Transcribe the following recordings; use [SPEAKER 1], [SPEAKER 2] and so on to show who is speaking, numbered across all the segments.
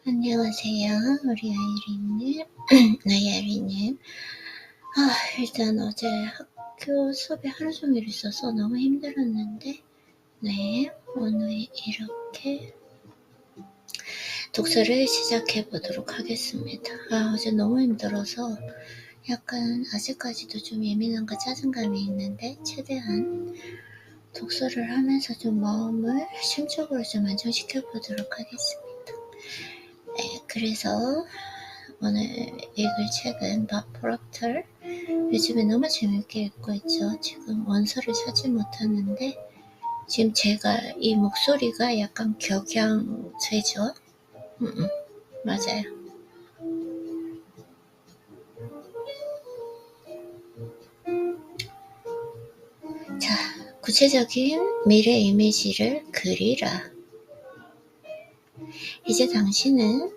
[SPEAKER 1] 안녕하세요. 우리 아이린님. 네, 아이린님. 일단 어제 학교 수업이 하루 종일 있어서 너무 힘들었는데, 네, 오늘 이렇게 독서를 시작해 보도록 하겠습니다. 어제 너무 힘들어서 약간 아직까지도 좀 예민함과 짜증감이 있는데, 최대한 독서를 하면서 좀 마음을 심적으로 좀 안정시켜 보도록 하겠습니다. 네, 그래서 오늘 읽을 책은 밥 프록터. 요즘에 너무 재밌게 읽고 있죠. 지금 원서를 찾지 못하는데 지금 제가 이 목소리가 약간 격양되죠. 맞아요. 자, 구체적인 미래 이미지를 그리라. 이제 당신은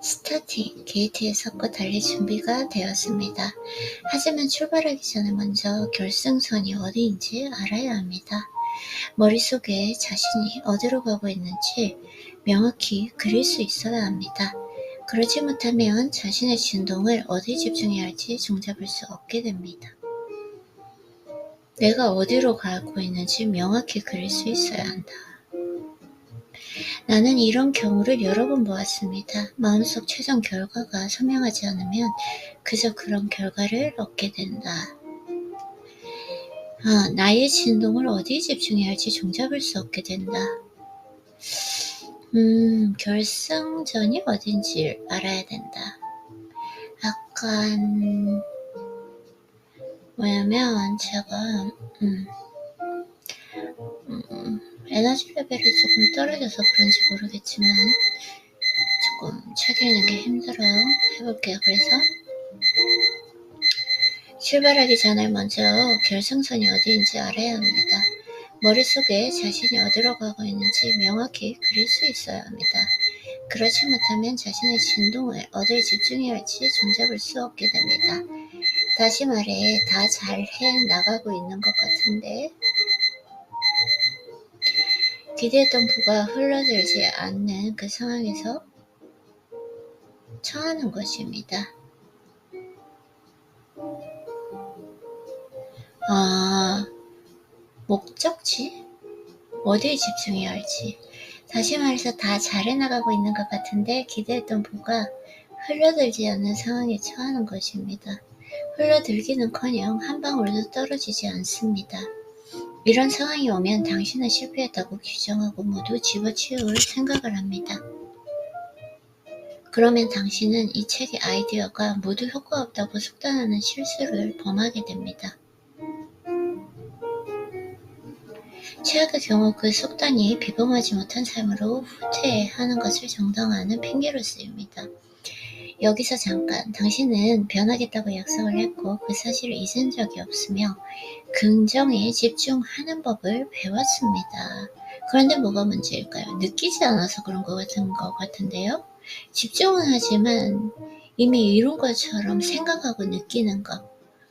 [SPEAKER 1] 스타팅 게이트에 섰고 달릴 준비가 되었습니다. 하지만 출발하기 전에 먼저 결승선이 어디인지 알아야 합니다. 머릿속에 자신이 어디로 가고 있는지 명확히 그릴 수 있어야 합니다. 그렇지 못하면 자신의 진동을 어디에 집중해야 할지 종잡을 수 없게 됩니다. 내가 어디로 가고 있는지 명확히 그릴 수 있어야 한다. 나는 이런 경우를 여러 번 보았습니다. 마음속 최종 결과가 선명하지 않으면 그저 그런 결과를 얻게 된다. 나의 진동을 어디에 집중해야 할지 종잡을 수 없게 된다. 결승전이 어딘지 알아야 된다. 약간 뭐냐면 제가 에너지 레벨이 조금 떨어져서 그런지 모르겠지만 조금 책 읽는 게 힘들어요. 해볼게요. 그래서 출발하기 전에 먼저 결승선이 어디인지 알아야 합니다. 머릿속에 자신이 어디로 가고 있는지 명확히 그릴 수 있어야 합니다. 그렇지 못하면 자신의 진동을 어디에 집중해야 할지 종잡을 수 없게 됩니다. 다시 말해 다 잘해 나가고 있는 것 같은데 기대했던 부가 흘러들지 않는 그 상황에서 처하는 것입니다. 목적지? 어디에 집중해야 할지. 다시 말해서 다 잘해나가고 있는 것 같은데 기대했던 부가 흘러들지 않는 상황에 처하는 것입니다. 흘러들기는커녕 한 방울도 떨어지지 않습니다. 이런 상황이 오면 당신은 실패했다고 규정하고 모두 집어치울 생각을 합니다. 그러면 당신은 이 책의 아이디어가 모두 효과 없다고 속단하는 실수를 범하게 됩니다. 최악의 경우 그 속단이 비범하지 못한 삶으로 후퇴하는 것을 정당화하는 핑계로 쓰입니다. 여기서 잠깐, 당신은 변하겠다고 약속을 했고 그 사실을 잊은 적이 없으며 긍정에 집중하는 법을 배웠습니다. 그런데 뭐가 문제일까요? 느끼지 않아서 그런 것 같은데요. 집중은 하지만 이미 이룬 것처럼 생각하고 느끼는 것,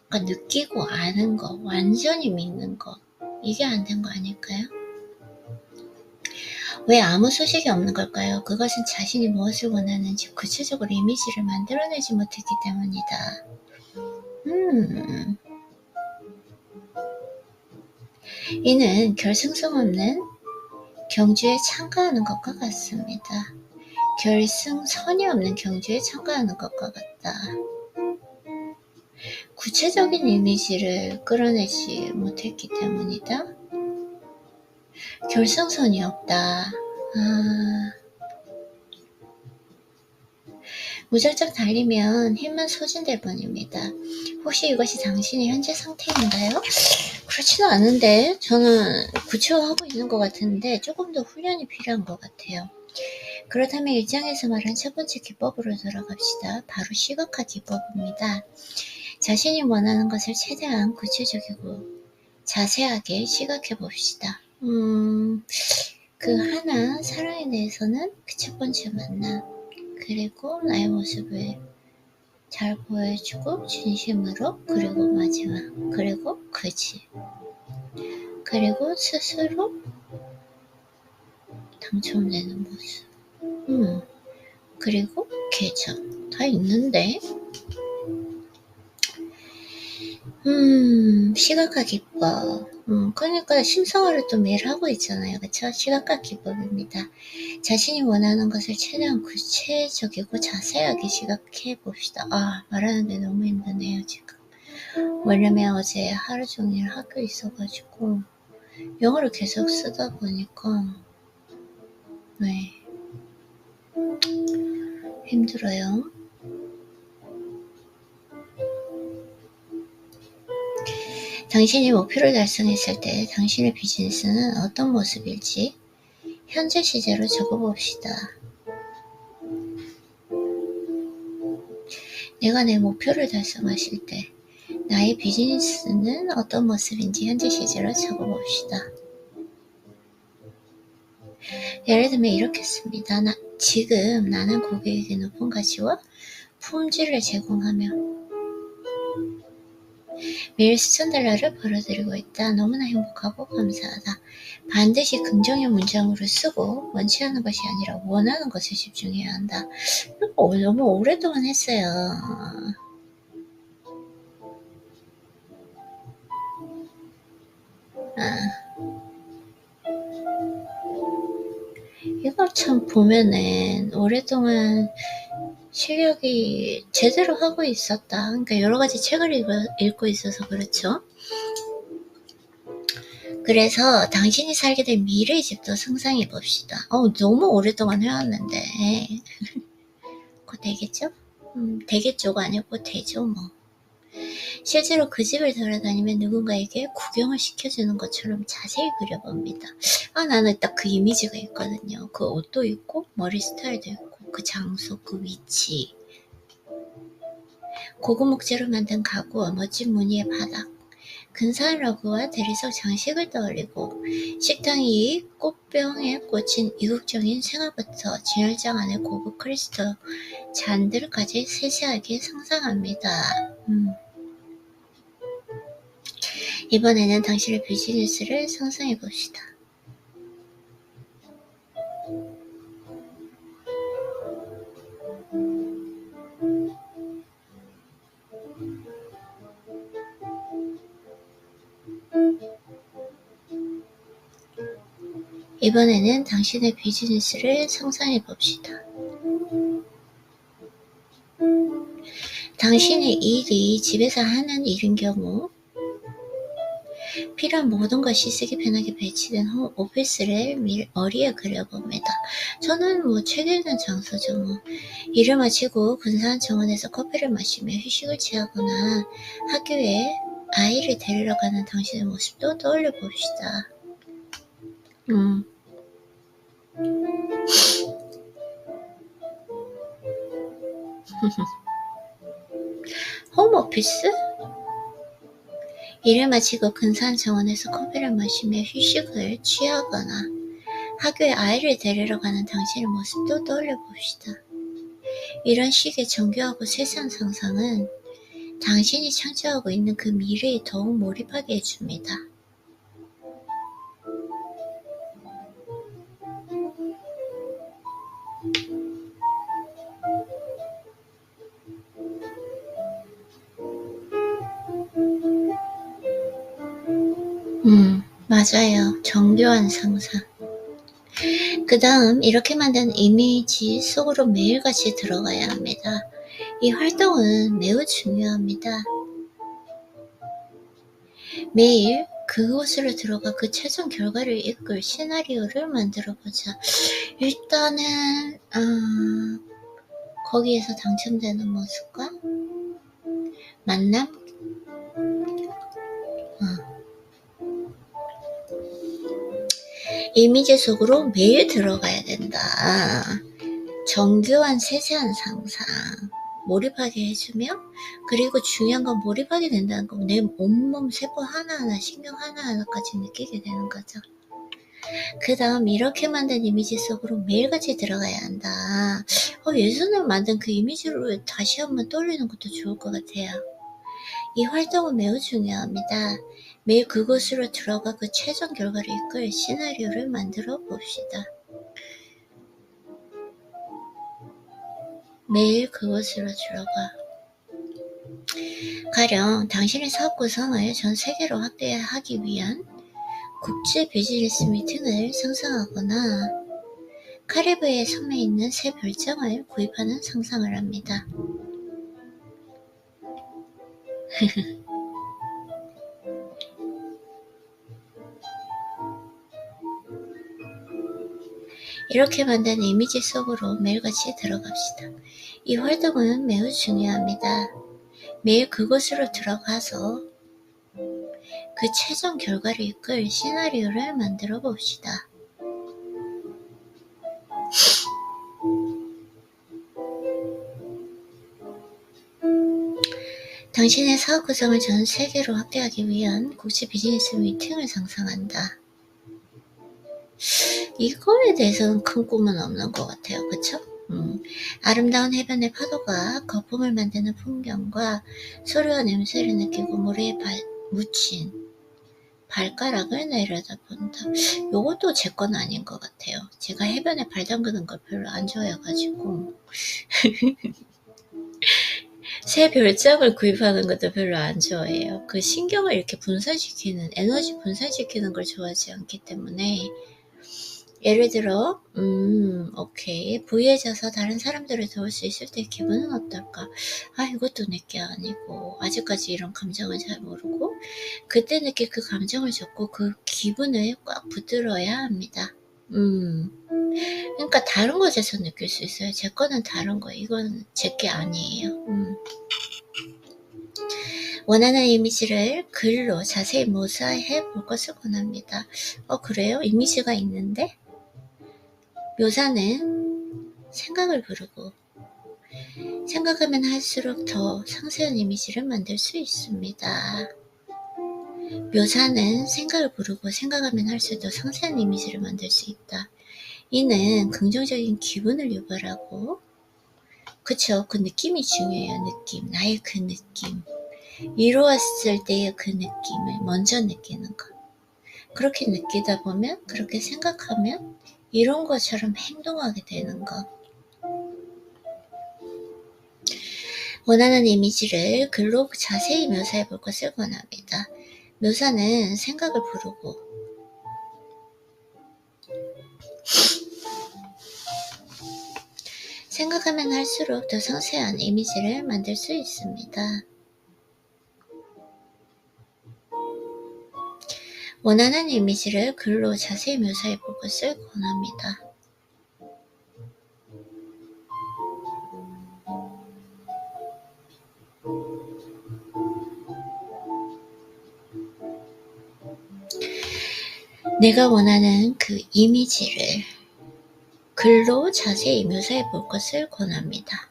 [SPEAKER 1] 그러니까 느끼고 아는 것, 완전히 믿는 것, 이게 안 된 거 아닐까요? 왜 아무 소식이 없는 걸까요? 그것은 자신이 무엇을 원하는지 구체적으로 이미지를 만들어내지 못했기 때문이다. 이는 결승성 없는 경주에 참가하는 것과 같습니다. 결승선이 없는 경주에 참가하는 것과 같다. 구체적인 이미지를 끌어내지 못했기 때문이다. 결승선이 없다. 무작정 달리면 힘만 소진될 뿐입니다. 혹시 이것이 당신의 현재 상태인가요? 그렇지는 않은데 저는 구체화하고 있는 것 같은데 조금 더 훈련이 필요한 것 같아요. 그렇다면 일장에서 말한 첫 번째 기법으로 돌아갑시다. 바로 시각화 기법입니다. 자신이 원하는 것을 최대한 구체적이고 자세하게 시각해 봅시다. 그 하나, 사랑에 대해서는 그 첫 번째 만남, 그리고 나의 모습을 잘 보여주고 진심으로, 그리고 마지막, 그리고 그지, 그리고 스스로 당첨되는 모습. 그리고 계정 다 있는데 시각화 기법. 그러니까 심성어를 또 매일 하고 있잖아요. 그쵸? 시각화 기법입니다. 자신이 원하는 것을 최대한 구체적이고 자세하게 시각해 봅시다. 말하는데 너무 힘드네요, 지금. 왜냐면 어제 하루 종일 학교 있어가지고 영어를 계속 쓰다 보니까 네, 힘들어요. 당신이 목표를 달성했을 때 당신의 비즈니스는 어떤 모습일지 현재 시제로 적어봅시다. 내가 내 목표를 달성하실 때 나의 비즈니스는 어떤 모습인지 현재 시제로 적어봅시다. 예를 들면 이렇게 씁니다. 지금 나는 고객에게 높은 가치와 품질을 제공하며 매일 수천 달러를 벌어들이고 있다. 너무나 행복하고 감사하다. 반드시 긍정의 문장으로 쓰고 원치 않는 것이 아니라 원하는 것에 집중해야 한다. 너무 오랫동안 했어요. 이거 참 보면은 오랫동안 실력이 제대로 하고 있었다. 그러니까 여러 가지 책을 읽고 있어서 그렇죠. 그래서 당신이 살게 될 미래의 집도 상상해 봅시다. 너무 오랫동안 해왔는데 곧 되겠죠? 되겠죠가 아니고 되죠 뭐. 실제로 그 집을 돌아다니면 누군가에게 구경을 시켜주는 것처럼 자세히 그려봅니다. 나는 딱 그 이미지가 있거든요. 그 옷도 있고 머리 스타일도 있고 그 장소, 그 위치, 고급 목재로 만든 가구와 멋진 무늬의 바닥, 근사한 러그와 대리석 장식을 떠올리고 식당 위 꽃병에 꽂힌 이국적인 생화부터 진열장 안의 고급 크리스탈 잔들까지 세세하게 상상합니다. 이번에는 당신의 비즈니스를 상상해 봅시다. 이번에는 당신의 비즈니스를 상상해 봅시다. 당신의 일이 집에서 하는 일인 경우 필요한 모든 것이 쓰기 편하게 배치된 오피스를 머리에 그려봅니다. 저는 책 읽는 장소죠. 일을 마치고 근사한 정원에서 커피를 마시며 휴식을 취하거나 학교에 아이를 데리러 가는 당신의 모습도 떠올려 봅시다. 홈오피스? 일을 마치고 근사한 정원에서 커피를 마시며 휴식을 취하거나 학교에 아이를 데리러 가는 당신의 모습도 떠올려 봅시다. 이런 식의 정교하고 세세한 상상은 당신이 창조하고 있는 그 미래에 더욱 몰입하게 해줍니다. 맞아요. 정교한 상상. 그 다음 이렇게 만든 이미지 속으로 매일같이 들어가야 합니다. 이 활동은 매우 중요합니다. 매일 그곳으로 들어가 그 최종 결과를 이끌 시나리오를 만들어보자. 일단은 거기에서 당첨되는 모습과 만남? 이미지 속으로 매일 들어가야 된다. 정교한 세세한 상상. 몰입하게 해주며, 그리고 중요한 건 몰입하게 된다는 건 내 온몸 세포 하나하나, 신경 하나하나까지 느끼게 되는 거죠. 그 다음 이렇게 만든 이미지 속으로 매일같이 들어가야 한다. 예전에 만든 그 이미지를 다시 한번 떠올리는 것도 좋을 것 같아요. 이 활동은 매우 중요합니다. 매일 그곳으로 들어가 그 최종 결과를 이끌 시나리오를 만들어 봅시다. 매일 그곳으로 들어가. 가령 당신의 사업 구성을 전 세계로 확대하기 위한 국제 비즈니스 미팅을 상상하거나 카리브해 섬에 있는 새 별장을 구입하는 상상을 합니다. 이렇게 만든 이미지 속으로 매일같이 들어갑시다. 이 활동은 매우 중요합니다. 매일 그곳으로 들어가서 그 최종 결과를 이끌 시나리오를 만들어 봅시다. 당신의 사업 구성을 전 세계로 확대하기 위한 국제 비즈니스 미팅을 상상한다. 이거에 대해서는 큰 꿈은 없는 것 같아요. 그쵸? 아름다운 해변의 파도가 거품을 만드는 풍경과 소리와 냄새를 느끼고 모래에 묻힌 발가락을 내려다본다. 요것도 제 건 아닌 것 같아요. 제가 해변에 발 담그는 걸 별로 안 좋아해가지고 새 별장을 구입하는 것도 별로 안 좋아해요. 그 신경을 이렇게 분산시키는, 에너지 분산시키는 걸 좋아하지 않기 때문에 예를 들어 오케이, 부유해져서 다른 사람들을 도울 수 있을 때 기분은 어떨까? 아, 이것도 내게 아니고 아직까지 이런 감정을 잘 모르고 그때 느낄 그 감정을 적고 그 기분을 꽉 붙들어야 합니다. 그러니까 다른 곳에서 느낄 수 있어요. 제 거는 다른 거예요. 이건 제 게 아니에요. 원하는 이미지를 글로 자세히 묘사해 볼 것을 권합니다. 그래요? 이미지가 있는데? 묘사는 생각을 부르고 생각하면 할수록 더 상세한 이미지를 만들 수 있습니다. 묘사는 생각을 부르고 생각하면 할수록 더 상세한 이미지를 만들 수 있다. 이는 긍정적인 기분을 유발하고, 그쵸? 그 느낌이 중요해요. 느낌. 나의 그 느낌. 이루었을 때의 그 느낌을 먼저 느끼는 것. 그렇게 느끼다 보면, 그렇게 생각하면 이런 것처럼 행동하게 되는 것. 원하는 이미지를 글로 자세히 묘사해 볼 것을 권합니다. 묘사는 생각을 부르고 생각하면 할수록 더 상세한 이미지를 만들 수 있습니다. 원하는 이미지를 글로 자세히 묘사해 볼 것을 권합니다. 내가 원하는 그 이미지를 글로 자세히 묘사해 볼 것을 권합니다.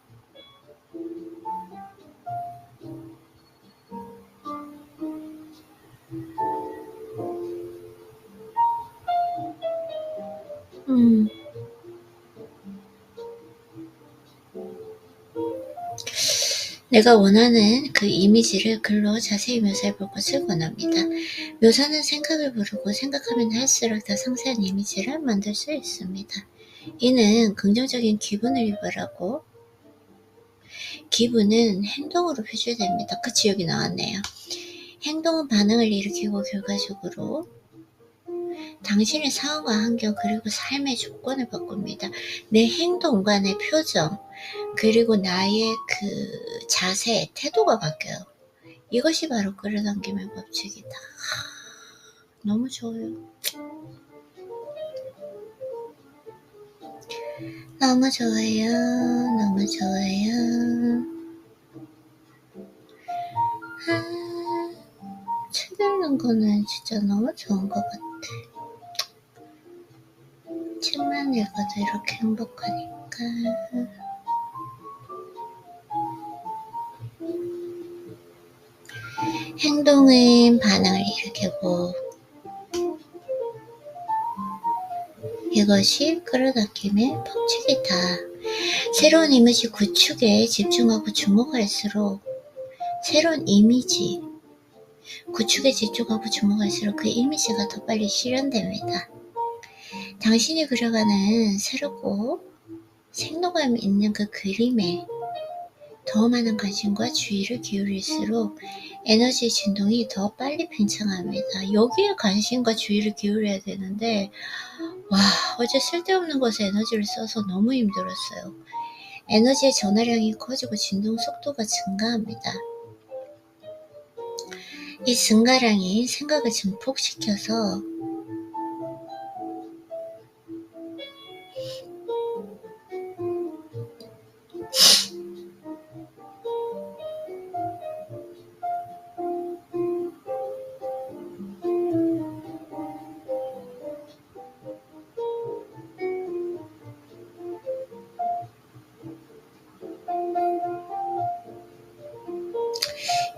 [SPEAKER 1] 내가 원하는 그 이미지를 글로 자세히 묘사해 볼 것을 권합니다. 묘사는 생각을 부르고 생각하면 할수록 더 상세한 이미지를 만들 수 있습니다. 이는 긍정적인 기분을 유발하고 기분은 행동으로 표출됩니다. 그치, 여기 나왔네요. 행동은 반응을 일으키고 결과적으로 당신의 상황과 환경 그리고 삶의 조건을 바꿉니다. 내 행동과 내 표정 그리고 나의 그 자세, 태도가 바뀌어요. 이것이 바로 끌어당김의 법칙이다. 너무 좋아요. 너무 좋아요. 너무 좋아요. 책 읽는 거는 진짜 너무 좋은 것 같아. 책만 읽어도 이렇게 행복하니까. 행동은 반응을 일으키고 이것이 끌어당김의 법칙이다. 새로운 이미지 구축에 집중하고 주목할수록 새로운 이미지 구축에 집중하고 주목할수록 그 이미지가 더 빨리 실현됩니다. 당신이 그려가는 새롭고 생동감 있는 그 그림에 더 많은 관심과 주의를 기울일수록 에너지의 진동이 더 빨리 팽창합니다. 여기에 관심과 주의를 기울여야 되는데 와, 어제 쓸데없는 것에 에너지를 써서 너무 힘들었어요. 에너지의 전하량이 커지고 진동 속도가 증가합니다. 이 증가량이 생각을 증폭시켜서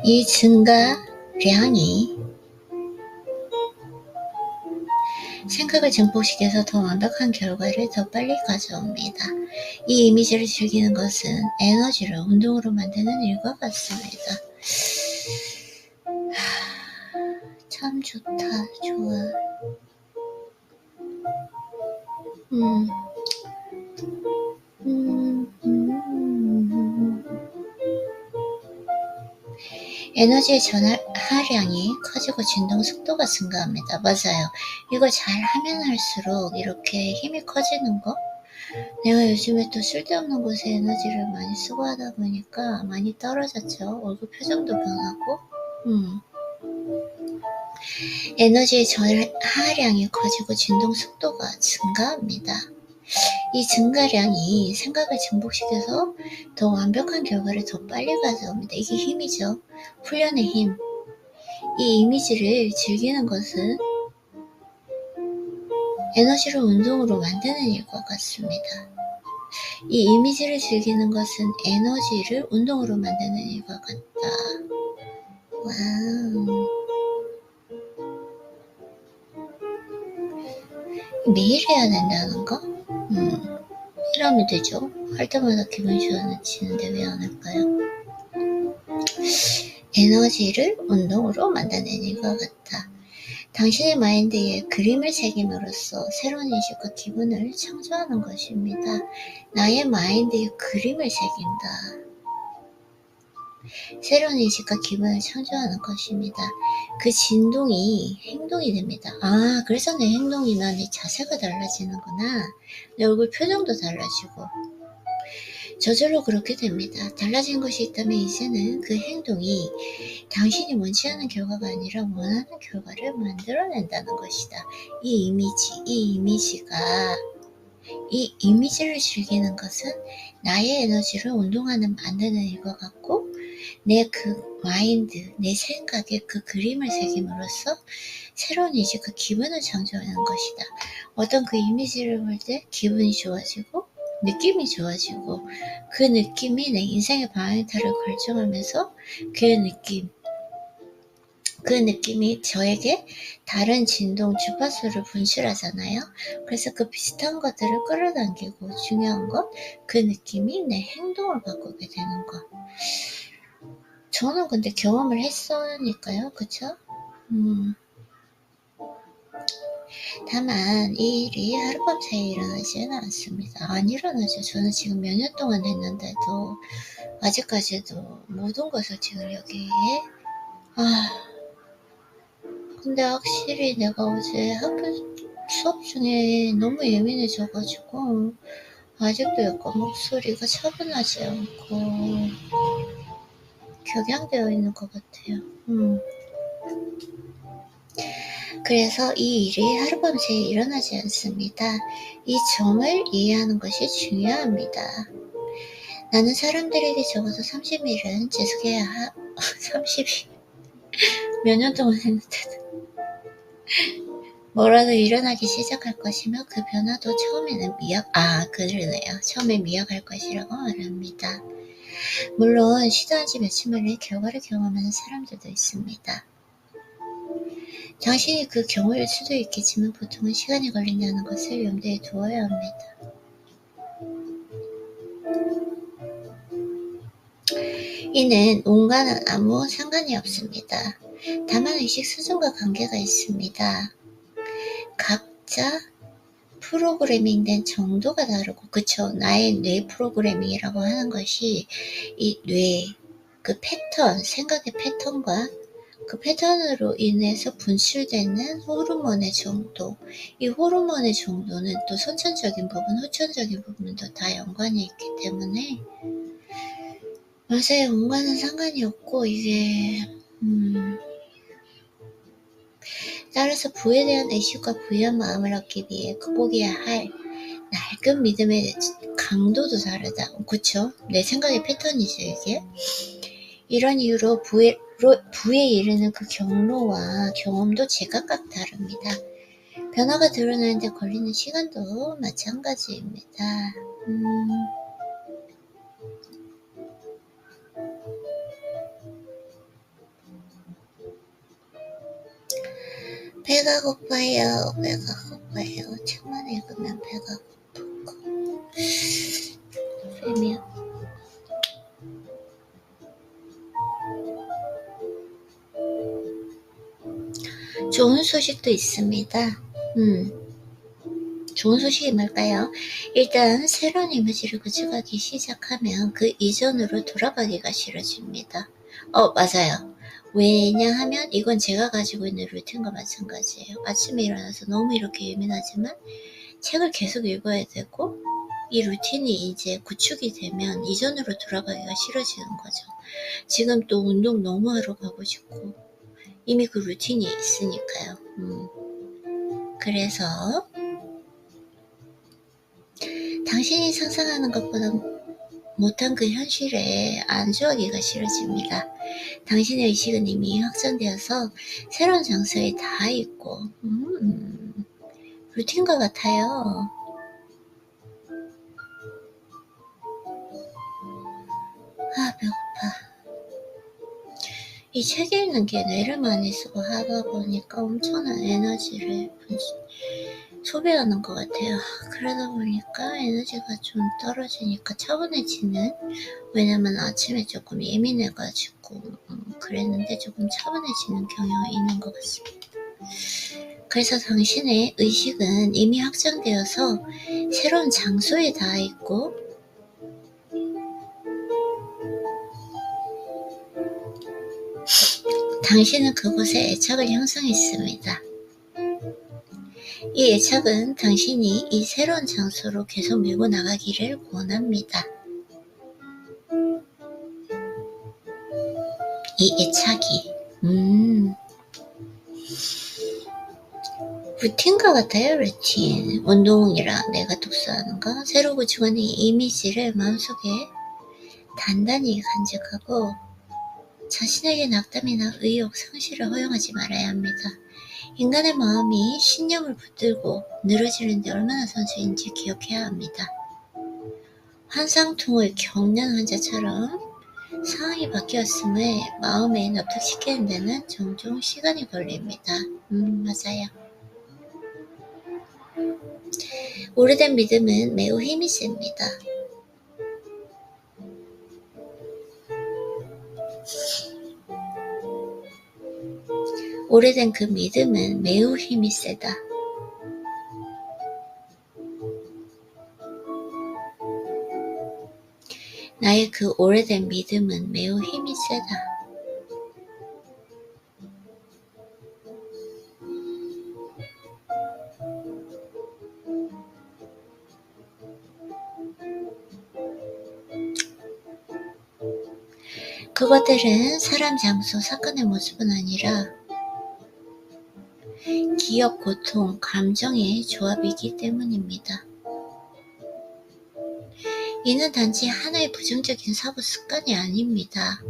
[SPEAKER 1] 이 증가량이 생각을 증폭시켜서 더 완벽한 결과를 더 빨리 가져옵니다. 이 이미지를 즐기는 것은 에너지를 운동으로 만드는 일과 같습니다. 참 좋다, 좋아. 에너지의 전하량이 커지고 진동 속도가 증가합니다. 맞아요. 이거 잘 하면 할수록 이렇게 힘이 커지는 거? 내가 요즘에 또 쓸데없는 곳에 에너지를 많이 쓰고 하다 보니까 많이 떨어졌죠. 얼굴 표정도 변하고. 에너지의 전하량이 커지고 진동 속도가 증가합니다. 이 증가량이 생각을 증폭시켜서 더 완벽한 결과를 더 빨리 가져옵니다. 이게 힘이죠. 훈련의 힘. 이 이미지를 즐기는 것은 에너지를 운동으로 만드는 일과 같습니다. 이 이미지를 즐기는 것은 에너지를 운동으로 만드는 일과 같다. 와우. 매일 해야 된다는 거? 이러면 되죠. 할 때마다 기분 좋아지는데 왜 안 할까요? 에너지를 운동으로 만드는 일과 같다. 당신의 마인드에 그림을 새김으로써 새로운 인식과 기분을 창조하는 것입니다. 나의 마인드에 그림을 새긴다. 새로운 인식과 기분을 창조하는 것입니다. 그 진동이 행동이 됩니다. 아, 그래서 내 행동이나 내 자세가 달라지는구나. 내 얼굴 표정도 달라지고. 저절로 그렇게 됩니다. 달라진 것이 있다면 이제는 그 행동이 당신이 원치 않은 결과가 아니라 원하는 결과를 만들어낸다는 것이다. 이 이미지를 즐기는 것은 나의 에너지를 운동하는 만드는 일과 같고 내 그 마인드, 내 생각에 그 그림을 새김으로써 새로운 인식과 기분을 창조하는 것이다. 어떤 그 이미지를 볼 때 기분이 좋아지고 느낌이 좋아지고 그 느낌이 내 인생의 방향타를 결정하면서 그 느낌이 저에게 다른 진동 주파수를 분출하잖아요. 그래서 그 비슷한 것들을 끌어당기고 중요한 건 그 느낌이 내 행동을 바꾸게 되는 것. 저는 근데 경험을 했으니까요. 그쵸? 다만 이 일이 하룻밤 사이에 일어나지는 않습니다. 안 일어나죠. 저는 지금 몇 년 동안 했는데도 아직까지도 모든 것을 지금 여기에 근데 확실히 내가 어제 학교 수업 중에 너무 예민해져가지고 아직도 약간 목소리가 차분하지 않고 격양되어 있는 것 같아요. 그래서 이 일이 하룻밤 새에 일어나지 않습니다. 이 점을 이해하는 것이 중요합니다. 나는 사람들에게 적어도 30일은 재수해야 30일 몇 년 동안 했는데도 뭐라도 일어나기 시작할 것이며 그 변화도 처음에는 처음에 미약할 것이라고 말합니다. 물론 시도한 지 며칠 만에 결과를 경험하는 사람들도 있습니다. 당신이 그 경우일 수도 있겠지만 보통은 시간이 걸린다는 것을 염두에 두어야 합니다. 이는 운과는 아무 상관이 없습니다. 다만 의식 수준과 관계가 있습니다. 각자 프로그래밍 된 정도가 다르고, 그쵸? 나의 뇌 프로그래밍이라고 하는 것이 이 뇌, 그 패턴, 생각의 패턴과 그 패턴으로 인해서 분출되는 호르몬의 정도, 이 호르몬의 정도는 또 선천적인 부분, 후천적인 부분도 다 연관이 있기 때문에, 맞아요. 온과는 상관이 없고, 이게 따라서 부에 대한 의식과 부유한 마음을 얻기 위해 극복해야 할 낡은 믿음의 강도도 다르다. 그쵸? 내 생각의 패턴이죠, 이게. 이런 이유로 부에 이르는 그 경로와 경험도 제각각 다릅니다. 변화가 드러나는데 걸리는 시간도 마찬가지입니다. 배가 고파요. 배가 고파요. 책만 읽으면 배가 고프고. 빼면. 좋은 소식도 있습니다. 좋은 소식이 뭘까요? 일단 새로운 이미지를 구축하기 시작하면 그 이전으로 돌아가기가 싫어집니다. 맞아요. 왜냐하면 이건 제가 가지고 있는 루틴과 마찬가지예요. 아침에 일어나서 너무 이렇게 예민하지만 책을 계속 읽어야 되고, 이 루틴이 이제 구축이 되면 이전으로 돌아가기가 싫어지는 거죠. 지금 또 운동 너무 하러 가고 싶고 이미 그 루틴이 있으니까요. 그래서 당신이 상상하는 것보다 못한 그 현실에 안주하기가 싫어집니다. 당신의 의식은 이미 확정되어서 새로운 장소에 닿아 있고, 루틴과 같아요. 배고파. 이 책 읽는 게 뇌를 많이 쓰고 하다 보니까 엄청난 에너지를 소비하는 것 같아요. 그러다 보니까 에너지가 좀 떨어지니까 차분해지는, 왜냐면 아침에 조금 예민해가지고 그랬는데 조금 차분해지는 경향이 있는 것 같습니다. 그래서 당신의 의식은 이미 확정되어서 새로운 장소에 닿아 있고, 당신은 그곳에 애착을 형성했습니다. 이 애착은 당신이 이 새로운 장소로 계속 밀고 나가기를 원합니다. 이 애착이 루틴과 같아요. 루틴. 운동이랑 내가 독서하는 거, 새로 구축하는 이 이미지를 마음속에 단단히 간직하고 자신에게 낙담이나 의욕, 상실을 허용하지 말아야 합니다. 인간의 마음이 신념을 붙들고 늘어지는데 얼마나 선수인지 기억해야 합니다. 환상통을 겪는 환자처럼 상황이 바뀌었음을 마음에 납득시키는 데는 종종 시간이 걸립니다. 맞아요. 오래된 믿음은 매우 힘이 셉니다. 오래된 그 믿음은 매우 힘이 세다. 나의 그 오래된 믿음은 매우 힘이 세다. 그것들은 사람, 장소, 사건의 모습은 아니라 기억, 고통, 감정의 조합이기 때문입니다. 이는 단지 하나의 부정적인 사고 습관이 아닙니다.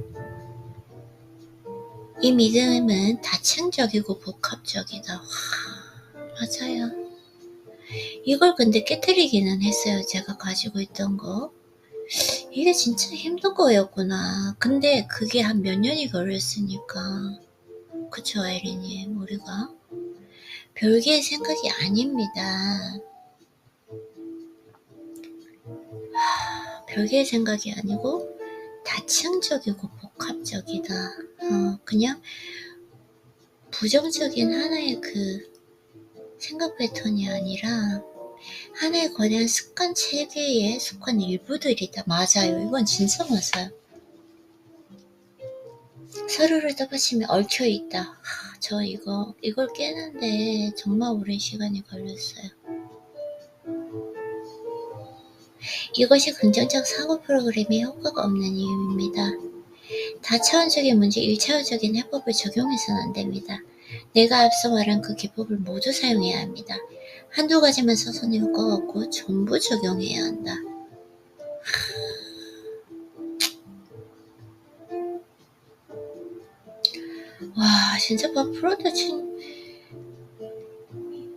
[SPEAKER 1] 이 믿음은 다층적이고 복합적이다. 맞아요. 이걸 근데 깨트리기는 했어요. 제가 가지고 있던 거. 이게 진짜 힘든 거였구나. 근데 그게 한 몇 년이 걸렸으니까. 그쵸, 아이리님. 우리가 별개의 생각이 아닙니다. 별개의 생각이 아니고 다층적이고 복합적이다. 그냥 부정적인 하나의 그 생각 패턴이 아니라 하나의 거대한 습관 체계의 습관 일부들이다. 맞아요. 이건 진짜 맞아요. 서로를 떠받치며 얽혀있다. 저 이걸 깨는데 정말 오랜 시간이 걸렸어요. 이것이 긍정적 사고 프로그램에 효과가 없는 이유입니다. 다차원적인 문제 1차원적인 해법을 적용해서는 안 됩니다. 내가 앞서 말한 그 기법을 모두 사용해야 합니다. 한두 가지만 써서는 효과가 없고 전부 적용해야 한다. 와, 진짜 막 프로도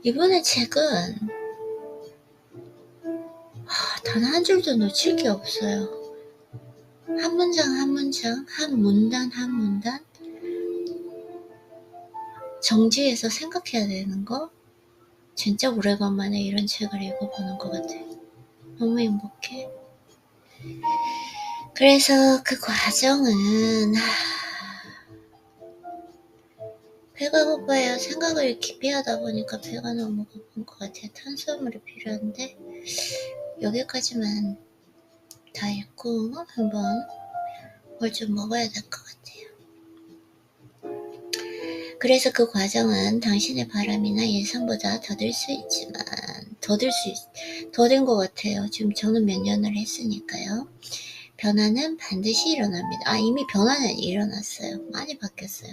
[SPEAKER 1] 이번에 책은 단 한 줄도 놓칠 게 없어요. 한 문장 한 문장, 한 문단 한 문단 정지해서 생각해야 되는 거 진짜 오래간만에 이런 책을 읽어보는 것 같아요. 너무 행복해. 그래서 그 과정은 배가 고파요. 생각을 깊이 하다 보니까 배가 너무 고픈 것 같아요. 탄수화물이 필요한데 여기까지만 다 읽고 한번 뭘 좀 먹어야 될 것 같아요. 그래서 그 과정은 당신의 바람이나 예상보다 더딜 수 있지만 더딘 것 같아요. 지금 저는 몇 년을 했으니까요. 변화는 반드시 일어납니다. 이미 변화는 일어났어요. 많이 바뀌었어요.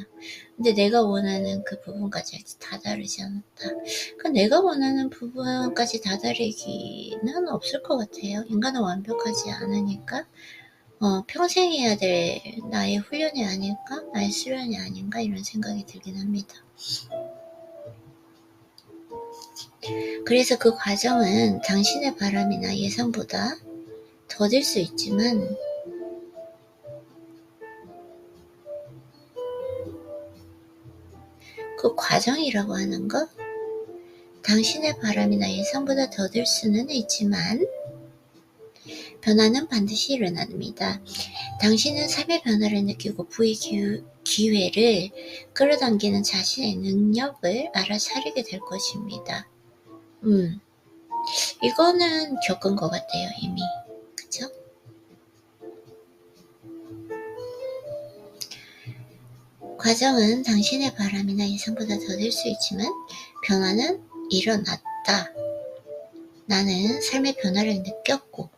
[SPEAKER 1] 근데 내가 원하는 그 부분까지 다 다르지 않았다. 내가 원하는 부분까지 다 다르기는 없을 것 같아요. 인간은 완벽하지 않으니까 평생 해야 될 나의 훈련이 아닐까? 나의 수련이 아닌가? 이런 생각이 들긴 합니다. 그래서 그 과정은 당신의 바람이나 예상보다 더딜 수 있지만 그 과정이라고 하는 것, 당신의 바람이나 예상보다 더딜 수는 있지만 변화는 반드시 일어납니다. 당신은 삶의 변화를 느끼고 부의 기회를 끌어당기는 자신의 능력을 알아차리게 될 것입니다. 이거는 겪은 것 같아요, 이미. 그쵸? 과정은 당신의 바람이나 예상보다 더딜 수 있지만 변화는 일어났다. 나는 삶의 변화를 느꼈고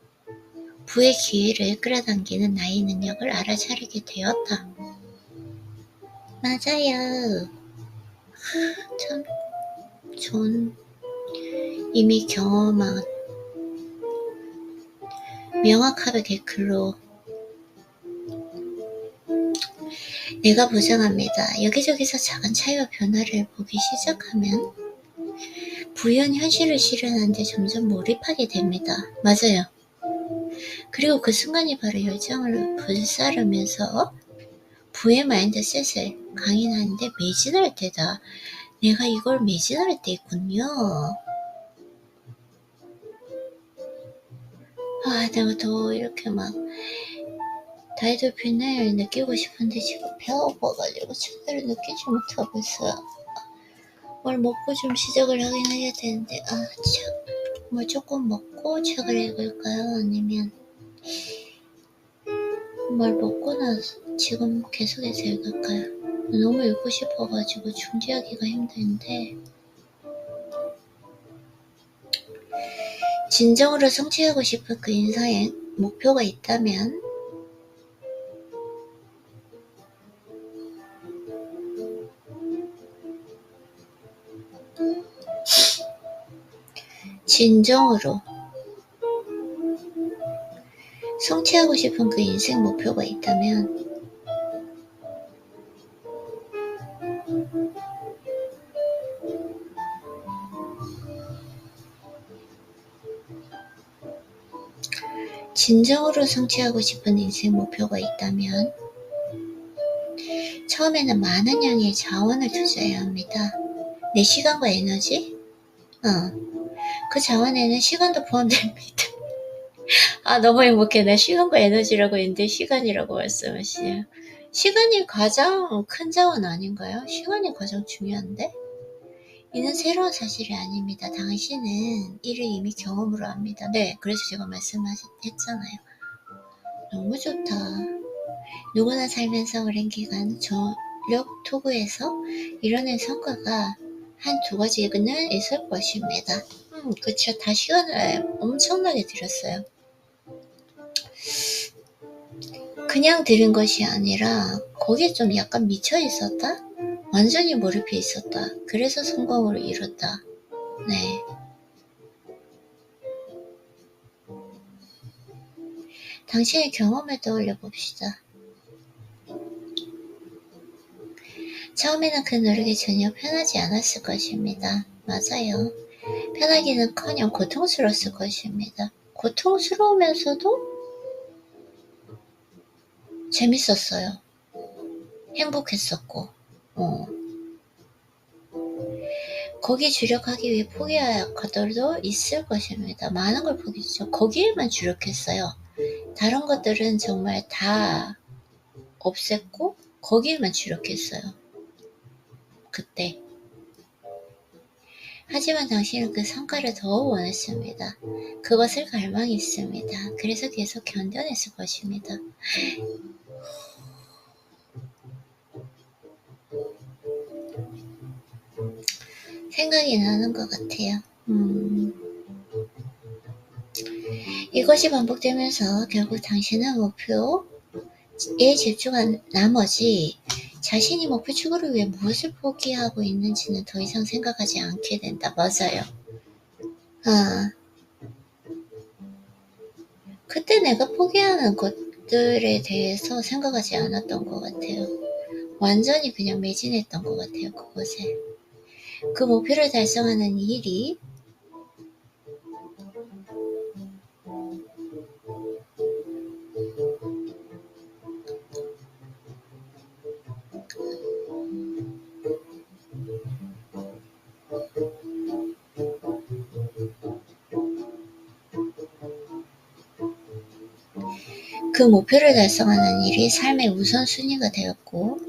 [SPEAKER 1] 부의 기회를 끌어당기는 나의 능력을 알아차리게 되었다. 맞아요. 참 좋은 이미 경험한 명확하게 글로 내가 보장합니다. 여기저기서 작은 차이와 변화를 보기 시작하면 부연 현실을 실현하는데 점점 몰입하게 됩니다. 맞아요. 그리고 그 순간이 바로 열정을 불사르면서 부의 마인드셋을 강인하는데 매진할 때다. 내가 이걸 매진할 때 있군요. 내가 더 이렇게 막 다이돌핀을 느끼고 싶은데 지금 배가 고파가지고 제대로 느끼지 못하고 있어요. 뭘 먹고 좀 시작을 하긴 해야 되는데 뭘 조금 먹고 책을 읽을까요? 아니면 뭘 먹고 나서 지금 계속해서 읽을까요? 너무 읽고 싶어가지고 중지하기가 힘든데 진정으로 성취하고 싶은 그 인생의 목표가 있다면 진정으로 성취하고 싶은 그 인생 목표가 있다면 진정으로 성취하고 싶은 인생 목표가 있다면 처음에는 많은 양의 자원을 투자해야 합니다. 내 시간과 에너지? 그 자원에는 시간도 포함됩니다. 너무 행복해. 나 시간과 에너지라고 했는데 시간이라고 말씀하시네요. 시간이 가장 큰 자원 아닌가요? 시간이 가장 중요한데? 이는 새로운 사실이 아닙니다. 당신은 이를 이미 경험으로 압니다. 네, 그래서 제가 말씀했잖아요. 너무 좋다. 누구나 살면서 오랜 기간 전력 투구에서 이뤄낸 성과가 한 두 가지는 있을 것입니다. 그쵸. 다 시간을 엄청나게 들였어요. 그냥 들은 것이 아니라 거기에 좀 약간 미쳐 있었다? 완전히 몰입해 있었다. 그래서 성공을 이뤘다. 네. 당신의 경험을 떠올려 봅시다. 처음에는 그 노력이 전혀 편하지 않았을 것입니다. 맞아요. 편하기는커녕 고통스러웠을 것입니다. 고통스러우면서도 재밌었어요. 행복했었고, 거기에 주력하기 위해 포기할 것들도 있을 것입니다. 많은 걸 포기했죠. 거기에만 주력했어요. 다른 것들은 정말 다 없앴고 거기에만 주력했어요. 그때. 하지만 당신은 그 성과를 더 원했습니다. 그것을 갈망했습니다. 그래서 계속 견뎌냈을 것입니다. 생각이 나는 것 같아요. 이것이 반복되면서 결국 당신은 목표에 집중한 나머지 자신이 목표 추구를 위해 무엇을 포기하고 있는지는 더 이상 생각하지 않게 된다. 맞아요. 그때 내가 포기하는 것들에 대해서 생각하지 않았던 것 같아요. 완전히 그냥 매진했던 것 같아요. 그것에. 그 목표를 달성하는 일이 그 목표를 달성하는 일이 삶의 우선순위가 되었고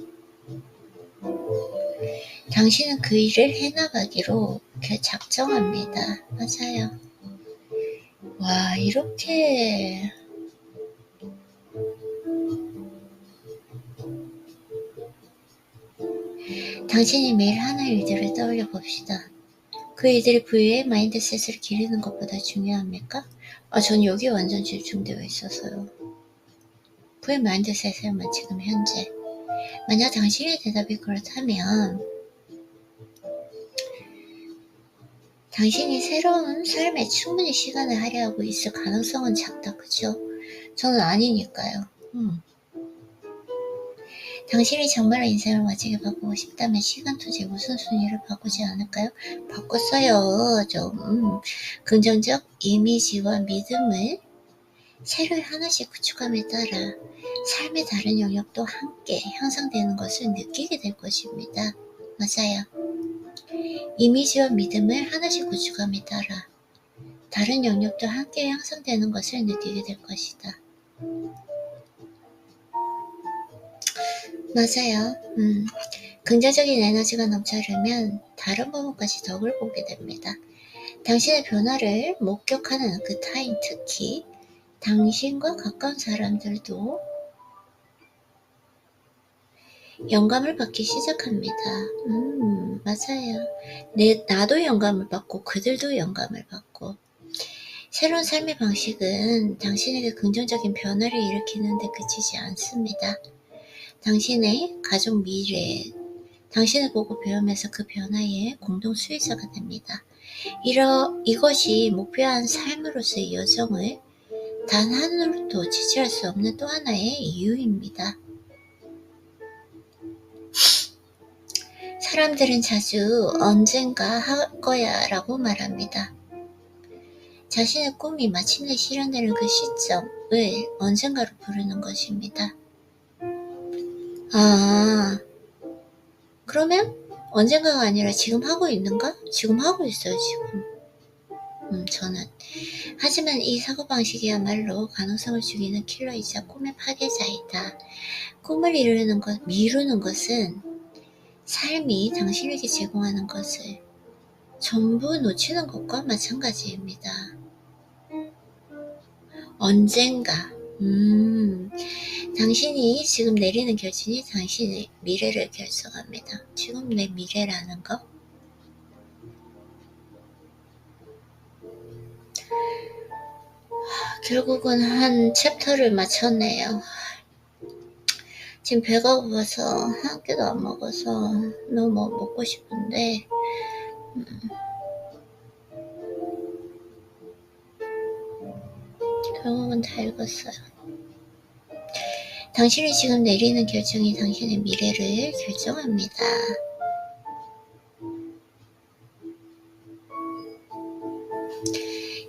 [SPEAKER 1] 당신은 그 일을 해나가기로 작정합니다. 맞아요. 와, 이렇게 당신이 매일 하는 일들을 떠올려 봅시다. 그 일들이 부위의 마인드셋을 기르는 것보다 중요합니까? 전 여기 완전 집중되어 있어서요. 부의 마인드셋에만 지금 현재. 만약 당신의 대답이 그렇다면 당신이 새로운 삶에 충분히 시간을 할애하고 있을 가능성은 작다. 그죠? 저는 아니니까요. 당신이 정말로 인생을 멋지게 바꾸고 싶다면 시간 투자의 우선순위를 바꾸지 않을까요? 바꿨어요. 좀 긍정적 이미지와 믿음을 새를 하나씩 구축함에 따라 삶의 다른 영역도 함께 향상되는 것을 느끼게 될 것입니다. 맞아요. 이미지와 믿음을 하나씩 구축함에 따라 다른 영역도 함께 향상되는 것을 느끼게 될 것이다. 맞아요. 긍정적인 에너지가 넘쳐르면 다른 부분까지 덕을 보게 됩니다. 당신의 변화를 목격하는 그 타임, 특히 당신과 가까운 사람들도 영감을 받기 시작합니다. 맞아요. 나도 영감을 받고 그들도 영감을 받고 새로운 삶의 방식은 당신에게 긍정적인 변화를 일으키는 데 그치지 않습니다. 당신의 가족 미래, 당신을 보고 배우면서 그 변화의 공동 수혜자가 됩니다. 이것이 목표한 삶으로서의 여정을 단 하루도 지체할 수 없는 또 하나의 이유입니다. 사람들은 자주 언젠가 할 거야 라고 말합니다. 자신의 꿈이 마침내 실현되는 그 시점을 언젠가로 부르는 것입니다. 그러면 언젠가가 아니라 지금 하고 있는가? 지금 하고 있어요, 지금. 저는. 하지만 이 사고방식이야말로 가능성을 죽이는 킬러이자 꿈의 파괴자이다. 꿈을 미루는 것은 삶이 당신에게 제공하는 것을 전부 놓치는 것과 마찬가지입니다. 언젠가 당신이 지금 내리는 결정이 당신의 미래를 결정합니다. 지금 내 미래라는 거. 결국은 한 챕터를 마쳤네요. 지금 배가 고파서 한 끼도 안 먹어서 너무 먹고 싶은데 결국은 다 읽었어요. 당신이 지금 내리는 결정이 당신의 미래를 결정합니다.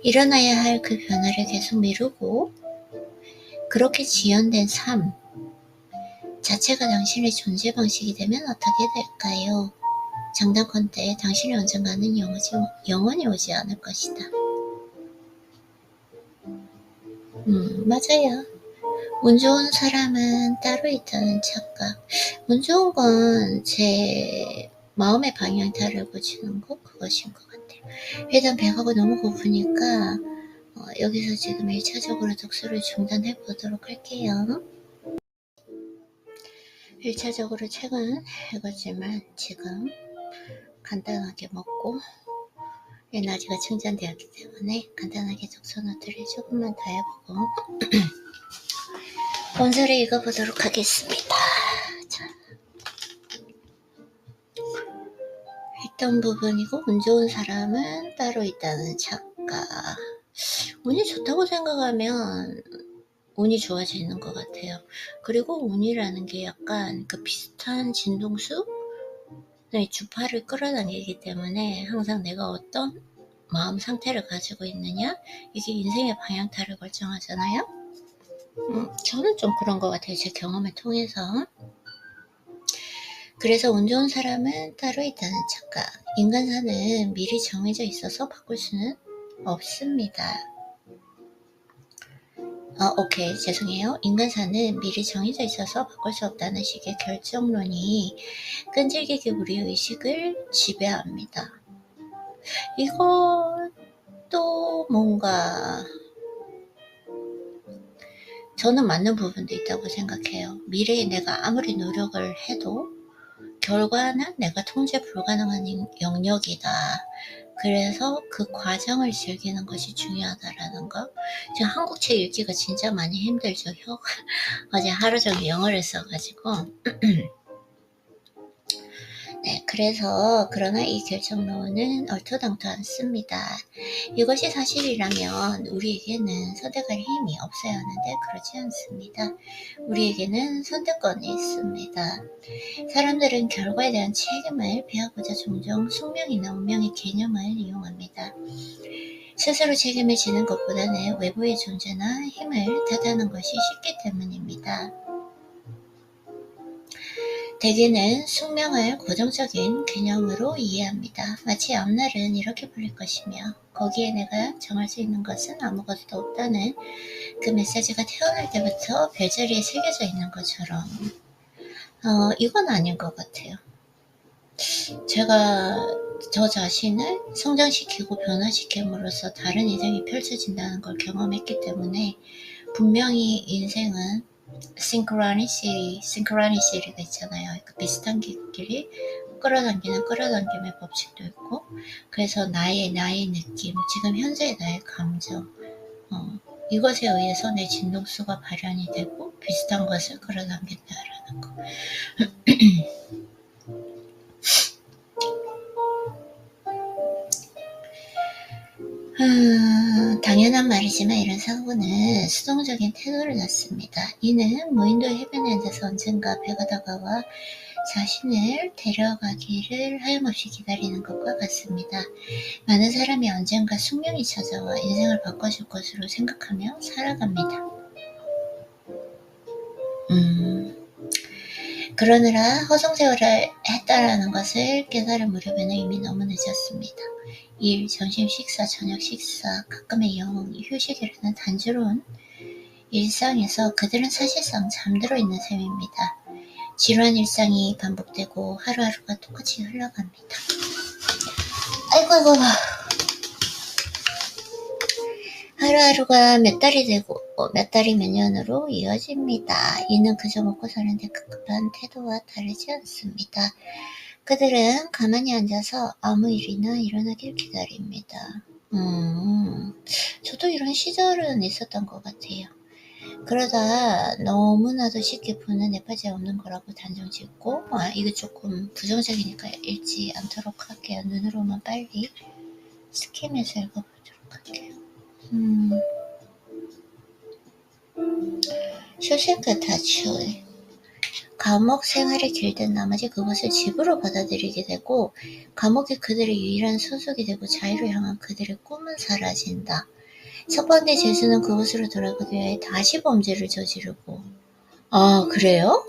[SPEAKER 1] 일어나야 할 그 변화를 계속 미루고 그렇게 지연된 삶 자체가 당신의 존재 방식이 되면 어떻게 될까요? 장담컨대 당신이 언젠가는 영원히 오지 않을 것이다. 맞아요. 운 좋은 사람은 따로 있다는 착각. 운 좋은 건 제 마음의 방향이 다르고 지는 것 그것인 것 같아요. 일단 배가 너무 고프니까 여기서 지금 1차적으로 독서를 중단해 보도록 할게요. 1차적으로 책은 읽었지만 지금 간단하게 먹고 에너지가 충전되었기 때문에 간단하게 독서 노트를 조금만 더 해보고 본서를 읽어보도록 하겠습니다. 자, 했던 부분이고 운 좋은 사람은 따로 있다는 착각. 운이 좋다고 생각하면 운이 좋아지는 것 같아요. 그리고 운이라는 게 약간 그 비슷한 진동수? 주파를 끌어당기기 때문에 항상 내가 어떤 마음 상태를 가지고 있느냐? 이게 인생의 방향타를 결정하잖아요. 저는 좀 그런 것 같아요. 제 경험을 통해서. 그래서 운 좋은 사람은 따로 있다는 착각. 인간사는 미리 정해져 있어서 바꿀 수는 없습니다. 오케이. 죄송해요. 인간사는 미리 정해져 있어서 바꿀 수 없다는 식의 결정론이 끈질기게 우리의 의식을 지배합니다. 이것도 뭔가 저는 맞는 부분도 있다고 생각해요. 미래에 내가 아무리 노력을 해도 결과는 내가 통제 불가능한 영역이다. 그래서 그 과정을 즐기는 것이 중요하다라는 거. 지금 한국 책 읽기가 진짜 많이 힘들죠. 어제 하루 종일 영어를 써가지고 네, 그러나 이 결정론은 얼토당토 않습니다. 이것이 사실이라면 우리에게는 선택할 힘이 없어야 하는데 그렇지 않습니다. 우리에게는 선택권이 있습니다. 사람들은 결과에 대한 책임을 피하고자 종종 숙명이나 운명의 개념을 이용합니다. 스스로 책임을 지는 것보다는 외부의 존재나 힘을 탓하는 것이 쉽기 때문입니다. 대개는 숙명을 고정적인 개념으로 이해합니다. 마치 앞날은 이렇게 풀릴 것이며 거기에 내가 정할 수 있는 것은 아무것도 없다는 그 메시지가 태어날 때부터 별자리에 새겨져 있는 것처럼 이건 아닌 것 같아요. 제가 저 자신을 성장시키고 변화시킴으로써 다른 인생이 펼쳐진다는 걸 경험했기 때문에 분명히 인생은 싱크로니시티가 있잖아요. 그 비슷한 길이 끌어당김의 법칙도 있고, 그래서 나의 느낌, 지금 현재의 나의 감정, 이것에 의해서 내 진동수가 발현이 되고 비슷한 것을 끌어당긴다라는 거. 당연한 말이지만 이런 사고는 수동적인 태도를 낳습니다. 이는 무인도 해변에 앉아서 언젠가 배가 다가와 자신을 데려가기를 하염없이 기다리는 것과 같습니다. 많은 사람이 언젠가 숙명이 찾아와 인생을 바꿔줄 것으로 생각하며 살아갑니다. 그러느라 허송세월을 했다라는 것을 깨달은 무렵에는 이미 너무 늦었습니다. 일, 점심 식사, 저녁 식사, 가끔의 휴식이라는 단조로운 일상에서 그들은 사실상 잠들어 있는 셈입니다. 지루한 일상이 반복되고 하루하루가 똑같이 흘러갑니다. 아이고. 하루하루가 몇 달이 되고 몇 달이 몇 년으로 이어집니다. 이는 그저 먹고 사는데 급급한 태도와 다르지 않습니다. 그들은 가만히 앉아서 아무 일이나 일어나길 기다립니다. 저도 이런 시절은 있었던 것 같아요. 그러다 너무나도 쉽게 푸는 네파제 없는 거라고 단정 짓고, 이거 조금 부정적이니까 읽지 않도록 할게요. 눈으로만 빨리 스kim해서 읽어보도록 할게요. 쇼생크 타출. 감옥 생활이 길든 나머지 그것을 집으로 받아들이게 되고, 감옥이 그들의 유일한 소속이 되고 자유를 향한 그들의 꿈은 사라진다. 첫 번째 죄수는 그곳으로 돌아가기 위해 다시 범죄를 저지르고. 아, 그래요?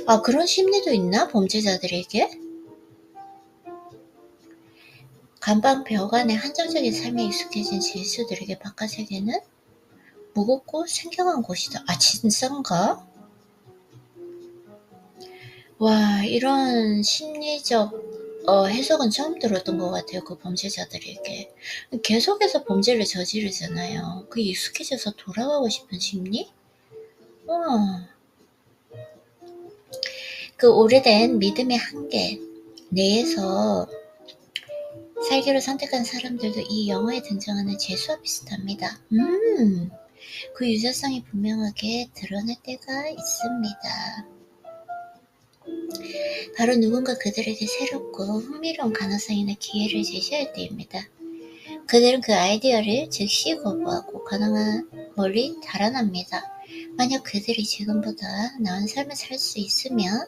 [SPEAKER 1] 아, 그런 심리도 있나? 범죄자들에게? 감방 벽 안에 한정적인 삶에 익숙해진 죄수들에게 바깥 세계는 무겁고 생경한 곳이다. 아, 진짠가? 와, 이런 심리적 해석은 처음 들었던 것 같아요. 그 범죄자들에게. 계속해서 범죄를 저지르잖아요. 그 익숙해져서 돌아가고 싶은 심리? 그 오래된 믿음의 한계 내에서 살기로 선택한 사람들도 이 영화에 등장하는 죄수와 비슷합니다. 그 유사성이 분명하게 드러날 때가 있습니다. 바로 누군가 그들에게 새롭고 흥미로운 가능성이나 기회를 제시할 때입니다. 그들은 그 아이디어를 즉시 거부하고 가능한 멀리 달아납니다. 만약 그들이 지금보다 나은 삶을 살 수 있으면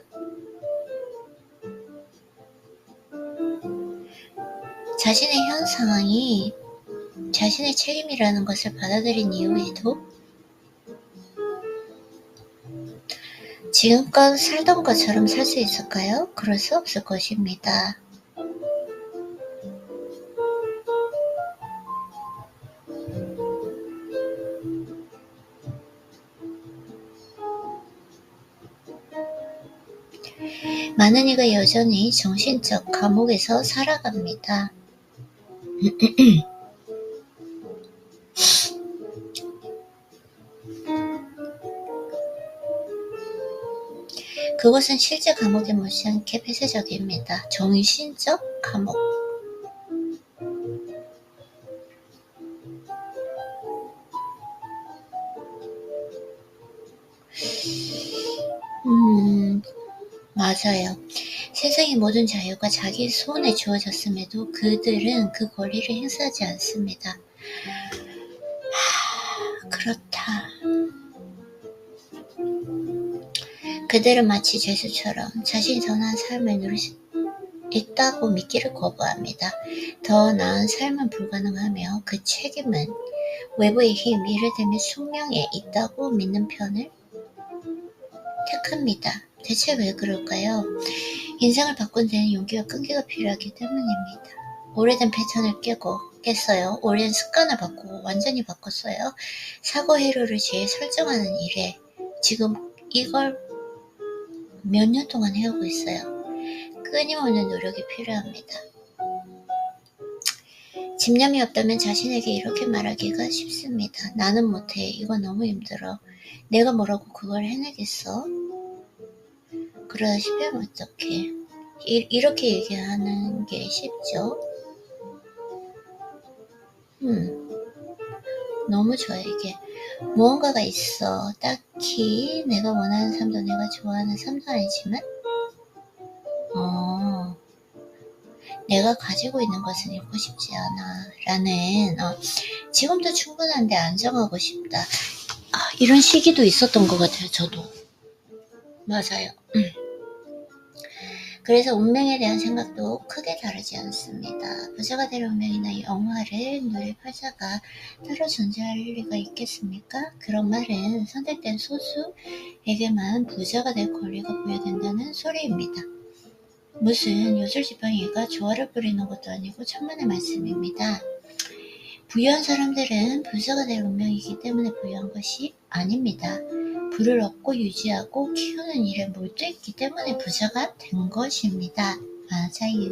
[SPEAKER 1] 자신의 현 상황이 자신의 책임이라는 것을 받아들인 이후에도 지금껏 살던 것처럼 살 수 있을까요? 그럴 수 없을 것입니다. 많은 이가 여전히 정신적 감옥에서 살아갑니다. 그것은 실제 감옥에 못지않게 폐쇄적입니다. 정신적 감옥. 맞아요. 세상의 모든 자유가 자기 손에 주어졌음에도 그들은 그 권리를 행사하지 않습니다. 그렇다. 그들은 마치 죄수처럼 자신이 더 나은 삶을 누릴 수 있다고 믿기를 거부합니다. 더 나은 삶은 불가능하며 그 책임은 외부의 힘, 이를테면 숙명에 있다고 믿는 편을 택합니다. 대체 왜 그럴까요? 인생을 바꾼 데는 용기와 끈기가 필요하기 때문입니다. 오래된 패턴을 깼어요. 오랜 습관을 바꾸고 완전히 바꿨어요. 사고 회로를 재설정하는 일에 지금 이걸 몇 년 동안 해오고 있어요. 끊임없는 노력이 필요합니다. 집념이 없다면 자신에게 이렇게 말하기가 쉽습니다. 나는 못해. 이건 너무 힘들어. 내가 뭐라고 그걸 해내겠어? 그러다 싶으면 어떡해. 이렇게 얘기하는 게 쉽죠? 너무 좋아요. 이게 무언가가 있어. 딱히 내가 원하는 삶도 내가 좋아하는 삶도 아니지만 내가 가지고 있는 것은 잃고 싶지 않아 라는 지금도 충분한데 안정하고 싶다. 이런 시기도 있었던 것 같아요. 저도. 맞아요. 그래서 운명에 대한 생각도 크게 다르지 않습니다. 부자가 될 운명이나 영화를 누릴 팔자가 따로 존재할 리가 있겠습니까? 그런 말은 선택된 소수에게만 부자가 될 권리가 부여된다는 소리입니다. 무슨 요술지팡이가 조화를 부리는 것도 아니고 천만의 말씀입니다. 부유한 사람들은 부자가 될 운명이기 때문에 부유한 것이 아닙니다. 부를 얻고 유지하고 키우는 일에 몰두했기 때문에 부자가 된 것입니다. 맞아요.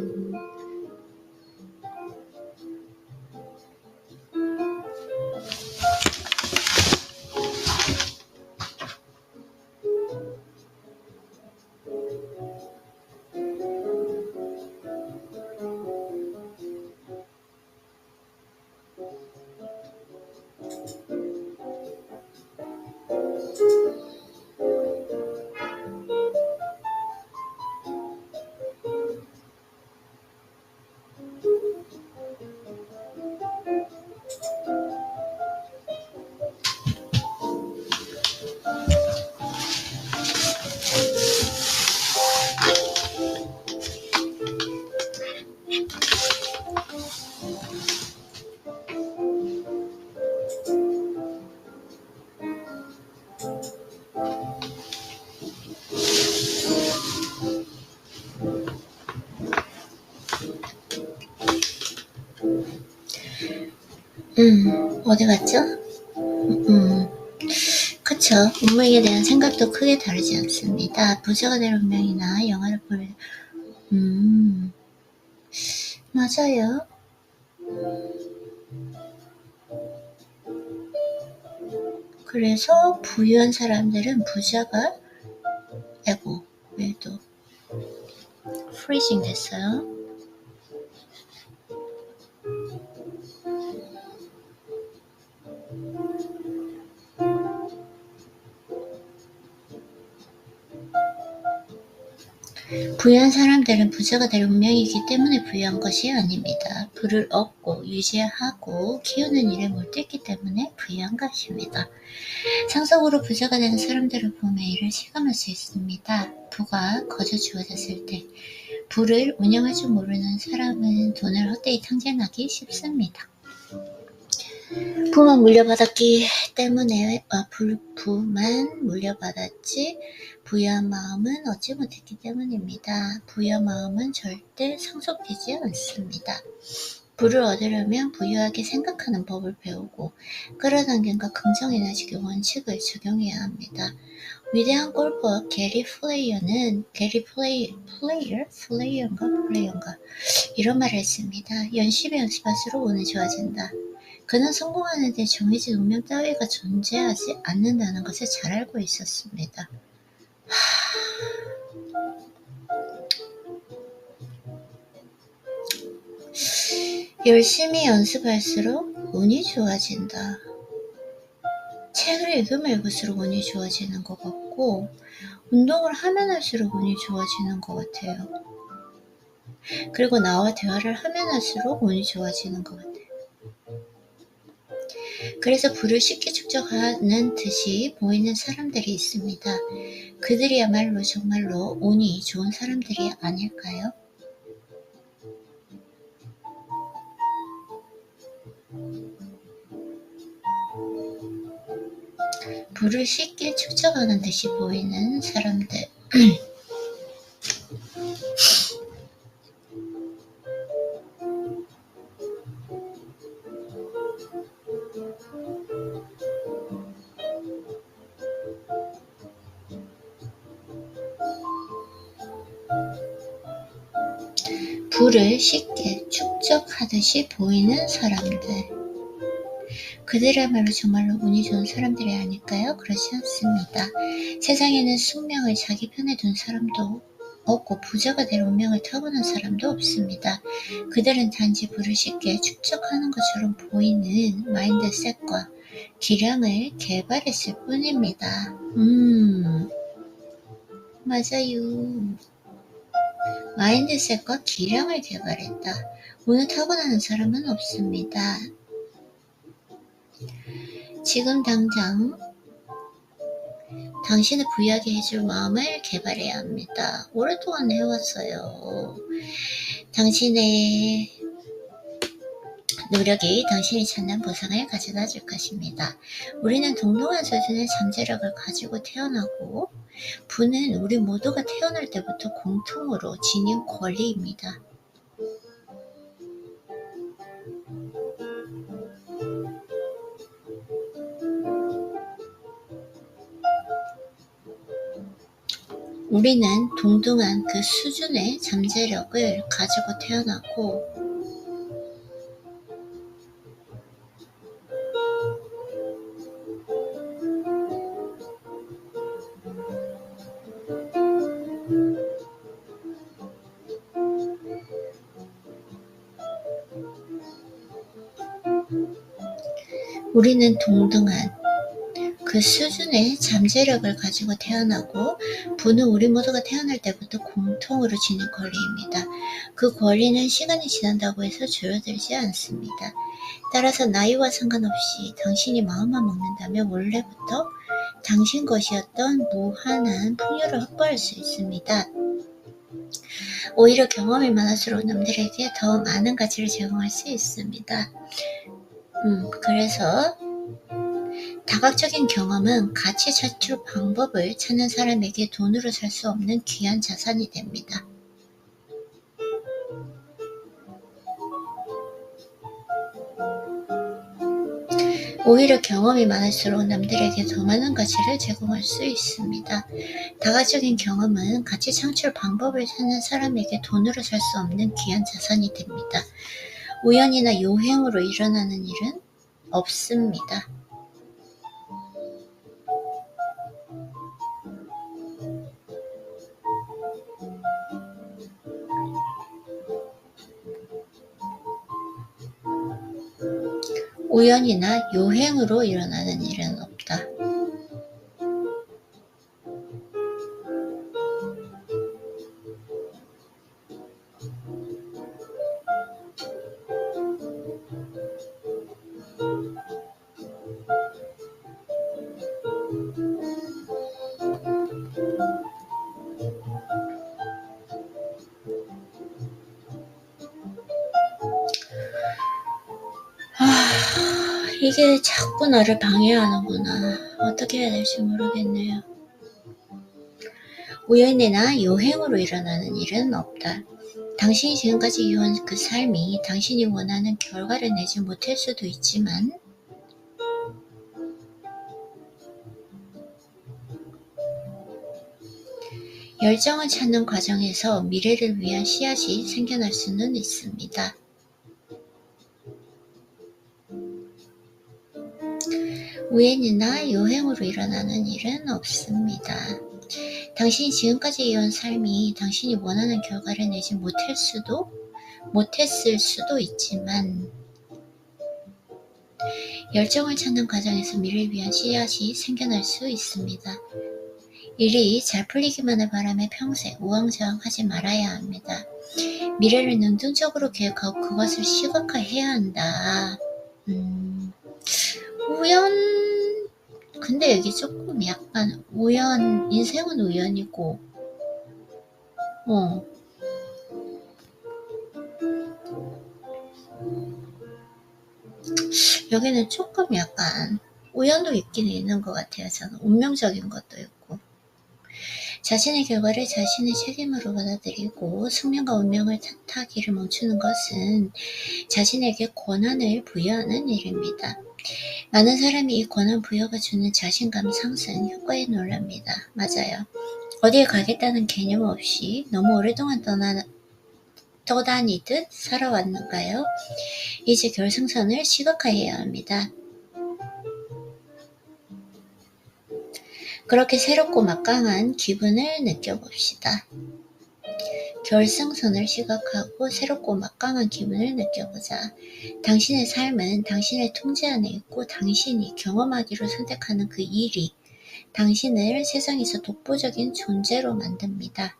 [SPEAKER 1] 어디 갔죠? 그쵸. 운명에 대한 생각도 크게 다르지 않습니다. 부자가 될 운명이나 영화를 볼, 맞아요. 그래서 부유한 사람들은 부자가, 아이고, 왜 또, 프리징 됐어요. 부유한 사람들은 부자가 될 운명이기 때문에 부유한 것이 아닙니다. 부를 얻고 유지하고 키우는 일에 몰두했기 때문에 부유한 것입니다. 상속으로 부자가 되는 사람들을 보며 이를 실감할 수 있습니다. 부가 거저 주어졌을 때 부를 운영할 줄 모르는 사람은 돈을 헛되이 탕진하기 쉽습니다. 부만 물려받았기 때문에 부만 물려받았지 부유한 마음은 얻지 못했기 때문입니다. 부유한 마음은 절대 상속되지 않습니다. 부를 얻으려면 부유하게 생각하는 법을 배우고 끌어당김과 긍정 에너지의 원칙을 적용해야 합니다. 위대한 골퍼 게리 플레이어인가 이런 말을 했습니다. 열심히 연습할수록 운이 좋아진다. 그는 성공하는 데 정해진 운명 따위가 존재하지 않는다는 것을 잘 알고 있었습니다. 열심히 연습할수록 운이 좋아진다. 책을 읽으면 읽을수록 운이 좋아지는 것 같고 운동을 하면 할수록 운이 좋아지는 것 같아요. 그리고 나와 대화를 하면 할수록 운이 좋아지는 것 같아요. 그래서 부를 쉽게 축적하는 듯이 보이는 사람들이 있습니다. 그들이야말로 정말로 운이 좋은 사람들이 아닐까요? 부를 쉽게 축적하는 듯이 보이는 사람들. 부를 쉽게 축적하듯이 보이는 사람들. 그들이야말로 정말로 운이 좋은 사람들이 아닐까요? 그렇지 않습니다. 세상에는 숙명을 자기 편에 둔 사람도 없고 부자가 될 운명을 타고난 사람도 없습니다. 그들은 단지 부를 쉽게 축적하는 것처럼 보이는 마인드셋과 기량을 개발했을 뿐입니다. 맞아요. 마인드셋과 기량을 개발했다. 운을 타고나는 사람은 없습니다. 지금 당장 당신을 부유하게 해줄 마음을 개발해야 합니다. 오랫동안 해왔어요. 당신의 노력이 당신이 찾는 보상을 가져다 줄 것입니다. 우리는 동등한 수준의 잠재력을 가지고 태어나고 부는 우리 모두가 태어날 때부터 공통으로 지닌 권리입니다. 우리는 동등한 그 수준의 잠재력을 가지고 태어나고 우리는 동등한 그 수준의 잠재력을 가지고 태어나고 부는 우리 모두가 태어날 때부터 공통으로 지닌 권리입니다. 그 권리는 시간이 지난다고 해서 줄어들지 않습니다. 따라서 나이와 상관없이 당신이 마음만 먹는다면 원래부터 당신 것이었던 무한한 풍요를 확보할 수 있습니다. 오히려 경험이 많을수록 남들에게 더 많은 가치를 제공할 수 있습니다. 그래서 다각적인 경험은 가치 창출 방법을 찾는 사람에게 돈으로 살 수 없는 귀한 자산이 됩니다. 오히려 경험이 많을수록 남들에게 더 많은 가치를 제공할 수 있습니다. 다가적인 경험은 가치 창출 방법을 찾는 사람에게 돈으로 살 수 없는 귀한 자산이 됩니다. 우연이나 요행으로 일어나는 일은 없습니다. 우연이나 요행으로 일어나는 일은 없다. 이게 자꾸 나를 방해하는구나. 어떻게 해야 될지 모르겠네요. 우연이나 요행으로 일어나는 일은 없다. 당신이 지금까지 이어온 그 삶이 당신이 원하는 결과를 내지 못할 수도 있지만 열정을 찾는 과정에서 미래를 위한 씨앗이 생겨날 수는 있습니다. 우연이나 요행으로 일어나는 일은 없습니다. 당신이 지금까지 이어온 삶이 당신이 원하는 결과를 내지 못했을 수도 있지만 열정을 찾는 과정에서 미래를 위한 씨앗이 생겨날 수 있습니다. 일이 잘 풀리기만을 바라며 평생 우왕좌왕하지 말아야 합니다. 미래를 능동적으로 계획하고 그것을 시각화해야 한다. 우연, 근데 여기 조금 약간 인생은 우연이고, 여기는 조금 약간 우연도 있긴 있는 것 같아요. 저는 운명적인 것도 있고. 자신의 결과를 자신의 책임으로 받아들이고 숙명과 운명을 탓하기를 멈추는 것은 자신에게 권한을 부여하는 일입니다. 많은 사람이 이 권한 부여가 주는 자신감 상승 효과에 놀랍니다. 맞아요. 어디에 가겠다는 개념 없이 너무 오랫동안 떠다니듯 살아왔는가요? 이제 결승선을 시각화해야 합니다. 그렇게 새롭고 막강한 기분을 느껴봅시다. 결승선을 시각하고 새롭고 막강한 기분을 느껴보자. 당신의 삶은 당신의 통제 안에 있고 당신이 경험하기로 선택하는 그 일이 당신을 세상에서 독보적인 존재로 만듭니다.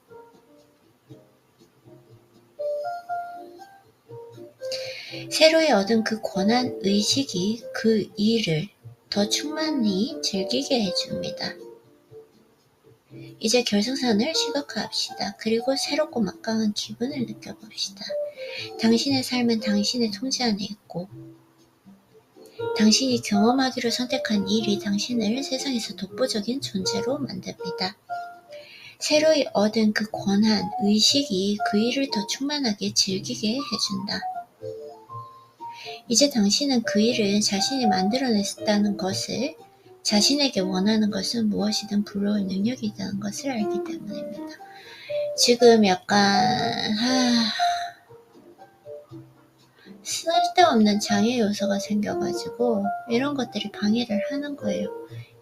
[SPEAKER 1] 새로이 얻은 그 권한 의식이 그 일을 더 충만히 즐기게 해줍니다. 이제 결승선을 시각화합시다. 그리고 새롭고 막강한 기분을 느껴봅시다. 당신의 삶은 당신의 통제 안에 있고 당신이 경험하기로 선택한 일이 당신을 세상에서 독보적인 존재로 만듭니다. 새로이 얻은 그 권한, 의식이 그 일을 더 충만하게 즐기게 해준다. 이제 당신은 그 일을 자신이 만들어냈다는 것을 자신에게 원하는 것은 무엇이든 불러올 능력이 있다는 것을 알기 때문입니다. 지금 약간 쓸데없는 장애 요소가 생겨가지고 이런 것들이 방해를 하는 거예요.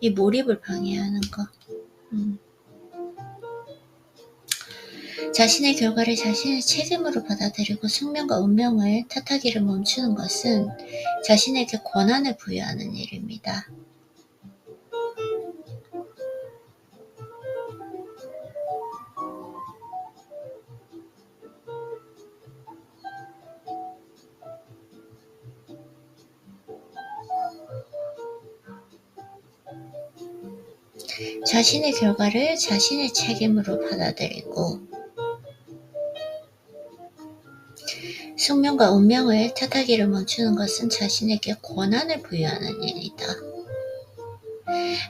[SPEAKER 1] 이 몰입을 방해하는 거. 자신의 결과를 자신의 책임으로 받아들이고 숙명과 운명을 탓하기를 멈추는 것은 자신에게 권한을 부여하는 일입니다. 자신의 결과를 자신의 책임으로 받아들이고 숙명과 운명을 탓하기를 멈추는 것은 자신에게 권한을 부여하는 일이다.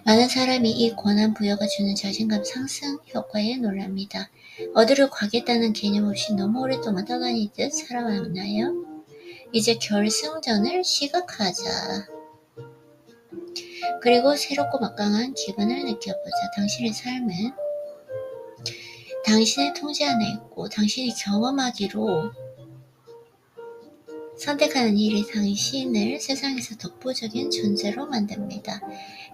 [SPEAKER 1] 많은 사람이 이 권한 부여가 주는 자신감 상승 효과에 놀랍니다. 어디로 가겠다는 개념 없이 너무 오랫동안 떠다니듯 살아왔나요? 이제 결승전을 시각하자. 그리고 새롭고 막강한 기분을 느껴보자. 당신의 삶은 당신의 통제 안에 있고 당신이 경험하기로 선택하는 일이 당신을 세상에서 독보적인 존재로 만듭니다.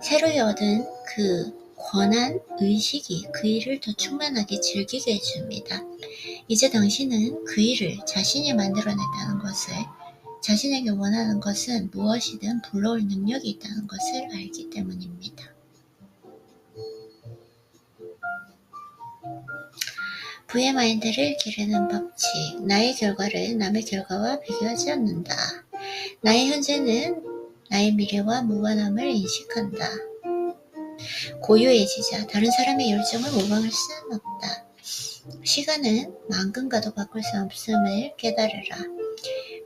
[SPEAKER 1] 새로이 얻은 그 권한 의식이 그 일을 더 충만하게 즐기게 해줍니다. 이제 당신은 그 일을 자신이 만들어냈다는 것을, 자신에게 원하는 것은 무엇이든 불러올 능력이 있다는 것을 알기 때문입니다. 부의 마인드를 기르는 법칙. 나의 결과를 남의 결과와 비교하지 않는다. 나의 현재는 나의 미래와 무관함을 인식한다. 고유의 지자. 다른 사람의 열정을 모방할 수는 없다. 시간은 만금과도 바꿀 수 없음을 깨달으라.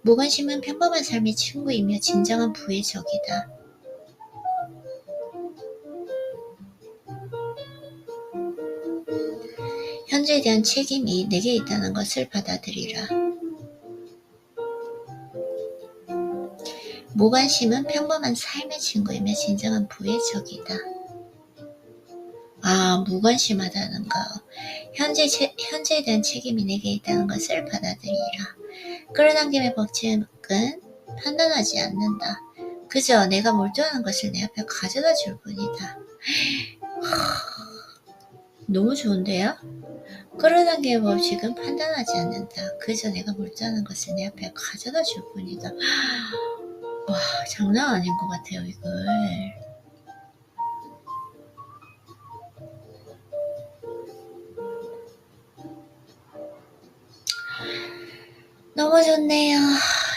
[SPEAKER 1] 무관심은 평범한 삶의 친구이며 진정한 부의 적이다. 현재에 대한 책임이 내게 있다는 것을 받아들이라. 무관심은 평범한 삶의 친구이며 진정한 부의 적이다. 무관심하다는 거. 현재에 대한 책임이 내게 있다는 것을 받아들이라. 끌어당김의 법칙은 판단하지 않는다. 그저 내가 몰두하는 것을 내 앞에 가져다 줄 뿐이다. 너무 좋은데요? 끌어당김의 법칙은 판단하지 않는다. 그저 내가 몰두하는 것을 내 앞에 가져다 줄 뿐이다. 와, 장난 아닌 것 같아요, 이걸. 너무 좋네요.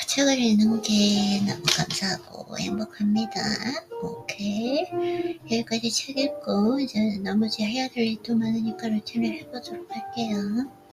[SPEAKER 1] 책을 읽는 게 너무 감사하고 행복합니다. 오케이. 여기까지 책 읽고 이제 나머지 해야 될 일도 많으니까 루틴을 해보도록 할게요.